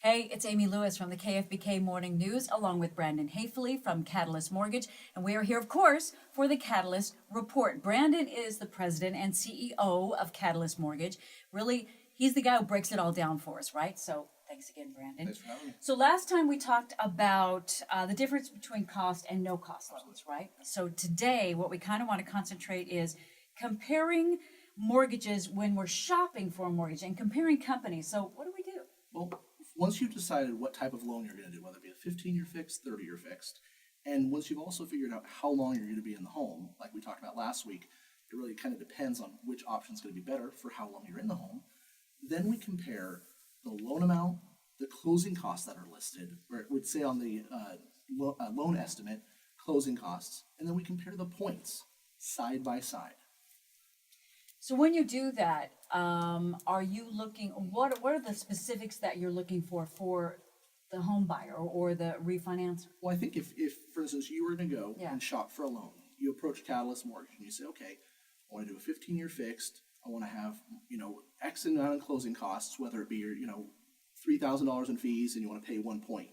Hey, it's Amy Lewis from the KFBK Morning News, along with Brandon Hafley from Catalyst Mortgage, and we are here, of course, for the Catalyst Report. Brandon is the president and CEO of Catalyst Mortgage. Really, he's the guy who breaks it all down for us, right? So thanks again, Brandon. Thanks for having me. So last time we talked about the difference between cost and no cost loans, right? So today, what we kind of want to concentrate is comparing mortgages when we're shopping for a mortgage and comparing companies. So what do we do? Well, once you've decided what type of loan you're going to do, whether it be a 15-year fixed, 30-year fixed, and once you've also figured out how long you're going to be in the home, like we talked about last week, it really kind of depends on which option is going to be better for how long you're in the home. Then we compare the loan amount, the closing costs that are listed, or it would say on the loan estimate, closing costs, and then we compare the points side by side. So when you do that, are you looking, what are the specifics that you're looking for the home buyer or the refinancer? Well, I think if for instance, you were to go Yeah. and shop for a loan, you approach Catalyst Mortgage and you say, okay, I want to do a 15-year fixed. I want to have, X amount in closing costs, whether it be your, $3,000 in fees and you want to pay 1 point.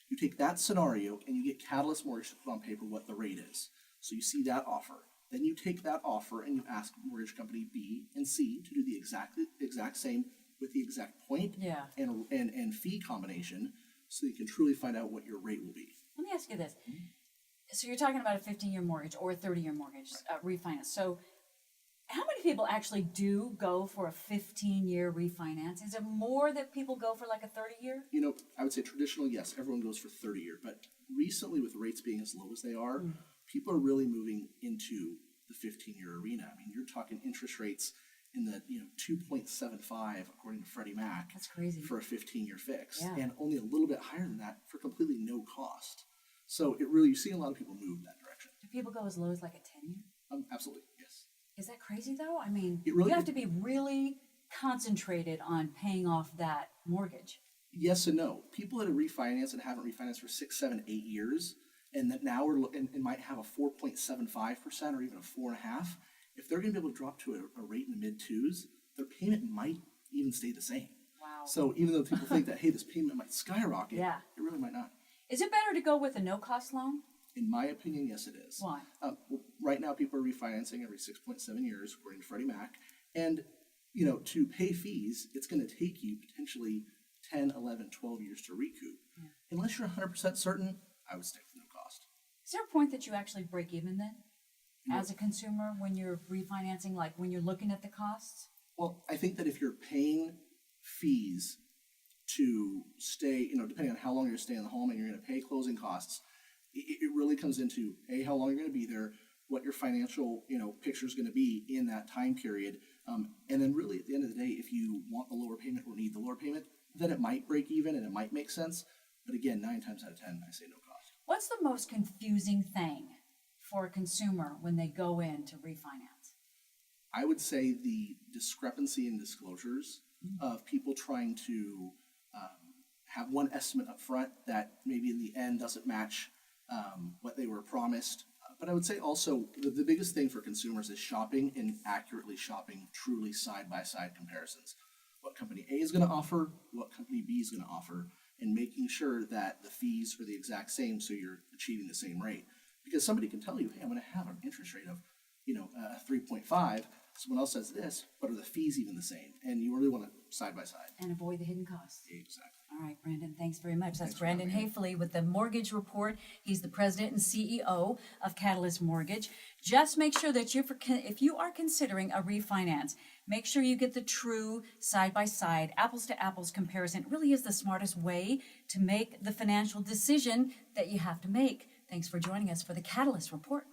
You take that scenario and you get Catalyst Mortgage to put on paper what the rate is. So you see that offer. Then you take that offer and you ask mortgage company B and C to do the exact same with the exact point Yeah. and fee combination, so you can truly find out what your rate will be. Let me ask you this. So you're talking about a 15-year mortgage or a 30-year mortgage refinance. So how many people actually do go for a 15-year refinance? Is it more that people go for like a 30-year? I would say traditionally, yes, everyone goes for 30-year, but recently with rates being as low as they are, people are really moving into the 15-year arena. I mean, you're talking interest rates in the 2.75 according to Freddie Mac. That's crazy. For a 15-year fix, Yeah. and only a little bit higher than that for completely no cost. So you're seeing a lot of people move in that direction. Do people go as low as like a 10-year? Absolutely, yes. Is that crazy though? I mean, It really you have to be really concentrated on paying off that mortgage. Yes and no. People that have refinanced and haven't refinanced for 6, 7, 8 years, and that now and might have a 4.75% or even a 4.5%. If they're going to be able to drop to a rate in the mid twos, their payment might even stay the same. Wow. So even though people think that, hey, this payment might skyrocket, Yeah. it really might not. Is it better to go with a no-cost loan? In my opinion, yes, it is. Why? Well, right now, people are refinancing every 6.7 years, according to Freddie Mac. And, to pay fees, it's going to take you potentially 10, 11, 12 years to recoup. Yeah. Unless you're 100% certain, I would stick with no cost. Is there a point that you actually break even then? No. As a consumer, when you're refinancing, like when you're looking at the costs? Well, I think that if you're paying fees to stay, depending on how long you're staying in the home and you're going to pay closing costs, it really comes into how long you're going to be there, what your financial picture is going to be in that time period, and then really at the end of the day, if you want the lower payment or need the lower payment, then it might break even and it might make sense. But again, 9 times out of 10, I say no cost. What's the most confusing thing for a consumer when they go in to refinance? I would say the discrepancy in disclosures of people trying to have one estimate up front that maybe in the end doesn't match what they were promised. But I would say also the biggest thing for consumers is shopping and accurately shopping truly side-by-side comparisons. What company A is going to offer, what company B is going to offer, and making sure that the fees are the exact same so you're achieving the same rate. Because somebody can tell you, hey, I'm going to have an interest rate of 3.5. Someone else says this, but are the fees even the same? And you really want to side by side. And avoid the hidden costs. Exactly. All right, Brandon, thanks very much. That's Thanks for Brandon having me. Hafley with the Mortgage Report. He's the president and CEO of Catalyst Mortgage. Just make sure that if you are considering a refinance, make sure you get the true side-by-side, apples-to-apples comparison. It really is the smartest way to make the financial decision that you have to make. Thanks for joining us for the Catalyst Report.